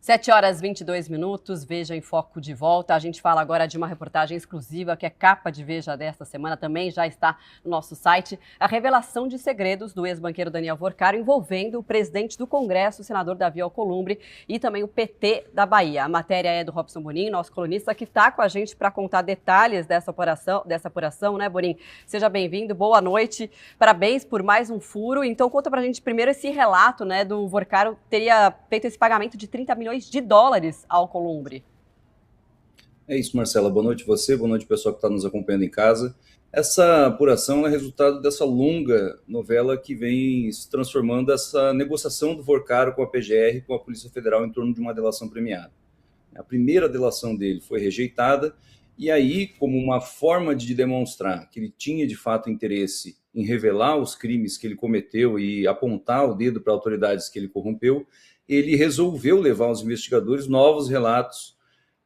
7h22, Veja em Foco de volta. A gente fala agora de uma reportagem exclusiva que é capa de Veja desta semana, também já está no nosso site. A revelação de segredos do ex-banqueiro Daniel Vorcaro envolvendo o presidente do Congresso, o senador Davi Alcolumbre, e também o PT da Bahia. A matéria é do Robson Bonin, nosso colunista, que está com a gente para contar detalhes dessa apuração, né, Bonin? Seja bem-vindo, boa noite, parabéns por mais um furo. Então conta pra gente primeiro esse relato, né, do Vorcaro teria feito esse pagamento de 30 milhões de dólares ao Alcolumbre. É isso, Marcela. Boa noite a você, boa noite pessoal que está nos acompanhando em casa. Essa apuração é resultado dessa longa novela que vem se transformando essa negociação do Vorcaro com a PGR, com a Polícia Federal, em torno de uma delação premiada. A primeira delação dele foi rejeitada, e aí, como uma forma de demonstrar que ele tinha de fato interesse em revelar os crimes que ele cometeu e apontar o dedo para autoridades que ele corrompeu, ele resolveu levar aos investigadores novos relatos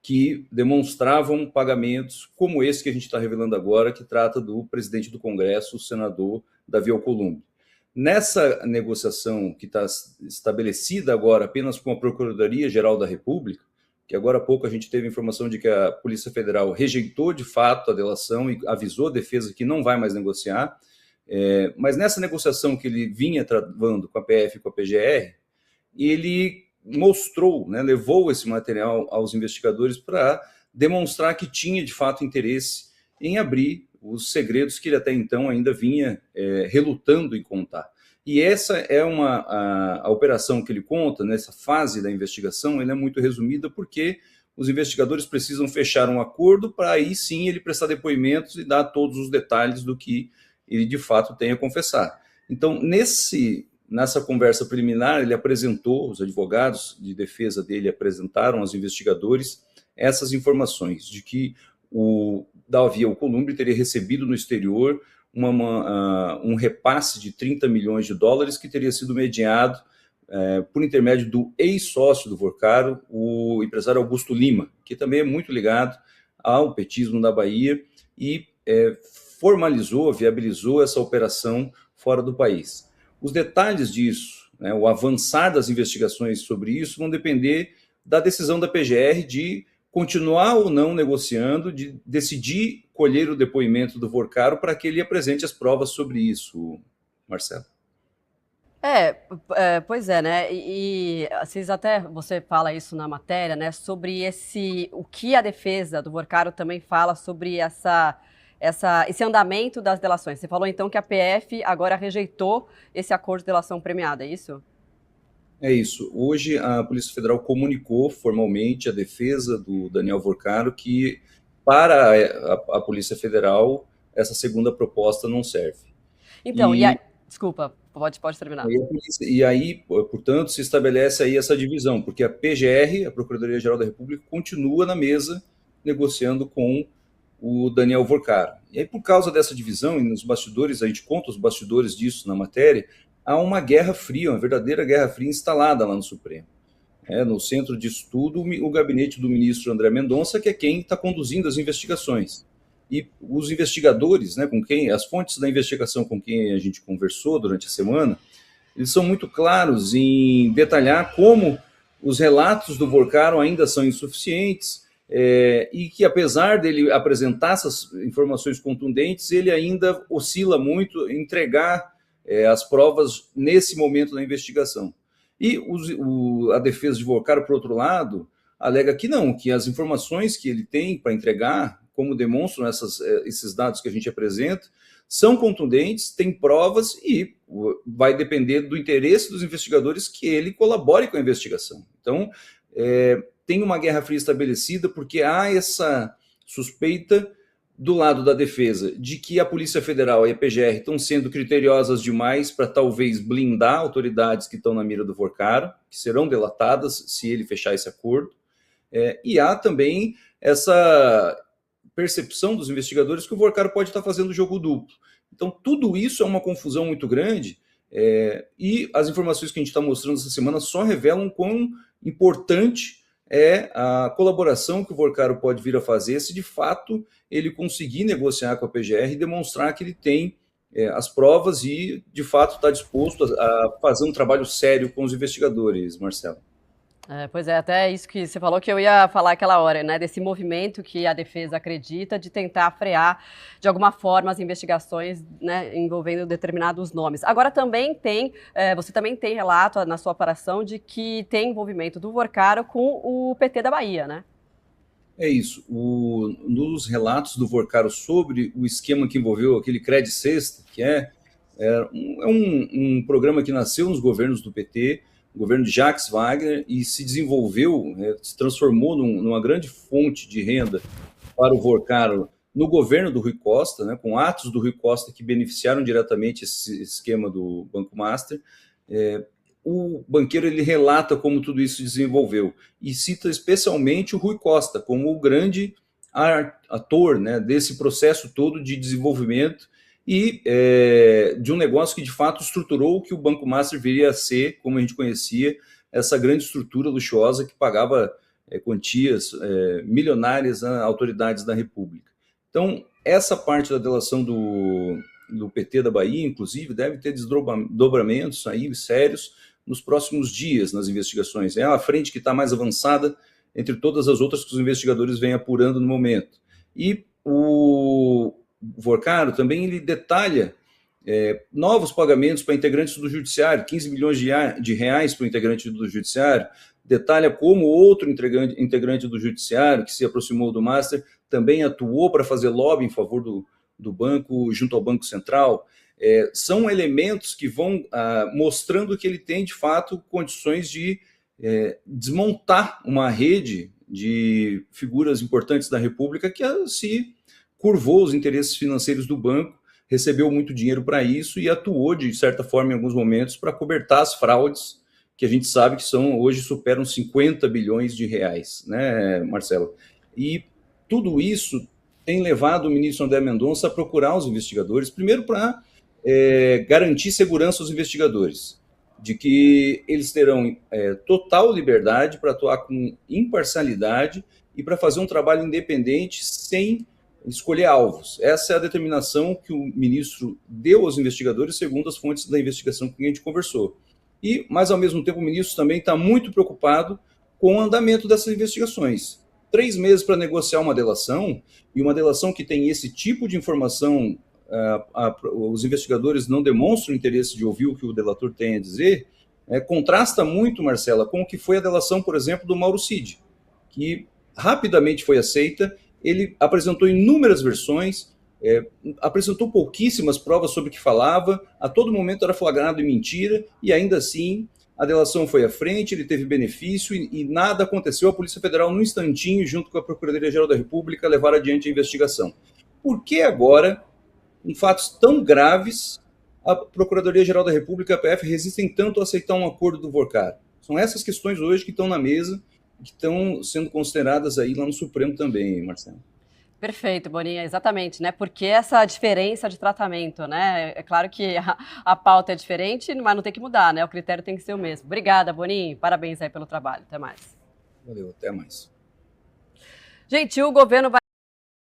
que demonstravam pagamentos como esse que a gente está revelando agora, que trata do presidente do Congresso, o senador Davi Alcolumbre. Nessa negociação que está estabelecida agora apenas com a Procuradoria-Geral da República, que agora há pouco a gente teve informação de que a Polícia Federal rejeitou de fato a delação e avisou a defesa que não vai mais negociar, mas nessa negociação que ele vinha travando com a PF e com a PGR, ele mostrou, né, levou esse material aos investigadores para demonstrar que tinha de fato interesse em abrir os segredos que ele até então ainda vinha relutando em contar. E essa é a operação que ele conta, nessa fase da investigação, ele é muito resumida porque os investigadores precisam fechar um acordo para aí sim ele prestar depoimentos e dar todos os detalhes do que ele de fato tem a confessar. Então, nessa conversa preliminar, ele apresentou, os advogados de defesa dele apresentaram aos investigadores essas informações de que o Davi Alcolumbre teria recebido no exterior um repasse de 30 milhões de dólares que teria sido mediado por intermédio do ex-sócio do Vorcaro, o empresário Augusto Lima, que também é muito ligado ao petismo da Bahia e formalizou, viabilizou essa operação fora do país. Os detalhes disso, né, o avançar das investigações sobre isso, vão depender da decisão da PGR de continuar ou não negociando, de decidir colher o depoimento do Vorcaro para que ele apresente as provas sobre isso, Marcelo. Pois é, né? Você fala isso na matéria, né? Sobre o que a defesa do Vorcaro também fala sobre esse andamento das delações. Você falou então que a PF agora rejeitou esse acordo de delação premiada, é isso? É isso. Hoje a Polícia Federal comunicou formalmente à defesa do Daniel Vorcaro que para a Polícia Federal essa segunda proposta não serve. Então, desculpa, pode terminar. E aí, portanto, se estabelece aí essa divisão, porque a PGR, a Procuradoria-Geral da República, continua na mesa negociando com o Daniel Vorcaro. E aí, por causa dessa divisão, e nos bastidores, a gente conta os bastidores disso na matéria, há uma guerra fria, uma verdadeira guerra fria instalada lá no Supremo. No centro disso tudo, o gabinete do ministro André Mendonça, que é quem está conduzindo as investigações. E os investigadores, né, as fontes da investigação com quem a gente conversou durante a semana, eles são muito claros em detalhar como os relatos do Vorcaro ainda são insuficientes, e que apesar dele apresentar essas informações contundentes, ele ainda oscila muito em entregar as provas nesse momento da investigação. E a defesa de Vorcaro, por outro lado, alega que não, que as informações que ele tem para entregar, como demonstram esses dados que a gente apresenta, são contundentes, têm provas e vai depender do interesse dos investigadores que ele colabore com a investigação. Então, tem uma guerra fria estabelecida porque há essa suspeita do lado da defesa de que a Polícia Federal e a PGR estão sendo criteriosas demais para talvez blindar autoridades que estão na mira do Vorcaro, que serão delatadas se ele fechar esse acordo. E há também essa percepção dos investigadores que o Vorcaro pode estar fazendo jogo duplo. Então, tudo isso é uma confusão muito grande, e as informações que a gente está mostrando essa semana só revelam quão importante é a colaboração que o Vorcaro pode vir a fazer se de fato ele conseguir negociar com a PGR e demonstrar que ele tem as provas e de fato está disposto a fazer um trabalho sério com os investigadores, Marcelo. Pois é, até isso que você falou que eu ia falar aquela hora, né? Desse movimento que a defesa acredita de tentar frear, de alguma forma, as investigações, né, envolvendo determinados nomes. Agora também você também tem relato na sua apuração de que tem envolvimento do Vorcaro com o PT da Bahia, né? É isso. Nos relatos do Vorcaro sobre o esquema que envolveu aquele Cred Sexta, que é um programa que nasceu nos governos do PT, o governo de Jacques Wagner, e se desenvolveu, se transformou numa grande fonte de renda para o Vorcaro no governo do Rui Costa, né, com atos do Rui Costa que beneficiaram diretamente esse esquema do Banco Master. O banqueiro ele relata como tudo isso se desenvolveu e cita especialmente o Rui Costa como o grande ator, né, desse processo todo de desenvolvimento e de um negócio que de fato estruturou o que o Banco Master viria a ser, como a gente conhecia, essa grande estrutura luxuosa que pagava quantias milionárias a autoridades da República. Então, essa parte da delação do PT da Bahia, inclusive, deve ter desdobramentos aí sérios nos próximos dias nas investigações. É a frente que está mais avançada entre todas as outras que os investigadores vêm apurando no momento. E o Vorcaro também ele detalha novos pagamentos para integrantes do Judiciário, 15 milhões de reais para o integrante do Judiciário, detalha como outro integrante do Judiciário, que se aproximou do Master, também atuou para fazer lobby em favor do banco, junto ao Banco Central. São elementos que vão mostrando que ele tem, de fato, condições de desmontar uma rede de figuras importantes da República que se curvou os interesses financeiros do banco, recebeu muito dinheiro para isso e atuou, de certa forma, em alguns momentos, para cobertar as fraudes que a gente sabe que hoje superam 50 bilhões de reais, né, Marcelo? E tudo isso tem levado o ministro André Mendonça a procurar os investigadores, primeiro para garantir segurança aos investigadores, de que eles terão total liberdade para atuar com imparcialidade e para fazer um trabalho independente sem escolher alvos. Essa é a determinação que o ministro deu aos investigadores, segundo as fontes da investigação com quem a gente conversou. Mas, ao mesmo tempo, o ministro também está muito preocupado com o andamento dessas investigações. 3 meses para negociar uma delação, e uma delação que tem esse tipo de informação, os investigadores não demonstram interesse de ouvir o que o delator tem a dizer, contrasta muito, Marcela, com o que foi a delação, por exemplo, do Mauro Cid, que rapidamente foi aceita. Ele apresentou inúmeras versões, apresentou pouquíssimas provas sobre o que falava, a todo momento era flagrado em mentira, e ainda assim a delação foi à frente, ele teve benefício e nada aconteceu. A Polícia Federal, num instantinho, junto com a Procuradoria-Geral da República, levaram adiante a investigação. Por que agora, em fatos tão graves, a Procuradoria-Geral da República e a PF resistem tanto a aceitar um acordo do Vorcaro? São essas questões hoje que estão na mesa, que estão sendo consideradas aí lá no Supremo também, Marcelo. Perfeito, Boninha, exatamente, né? Porque essa diferença de tratamento, né? É claro que a pauta é diferente, mas não tem que mudar, né? O critério tem que ser o mesmo. Obrigada, Boninha. Parabéns aí pelo trabalho. Até mais. Valeu, até mais. Gente, o governo vai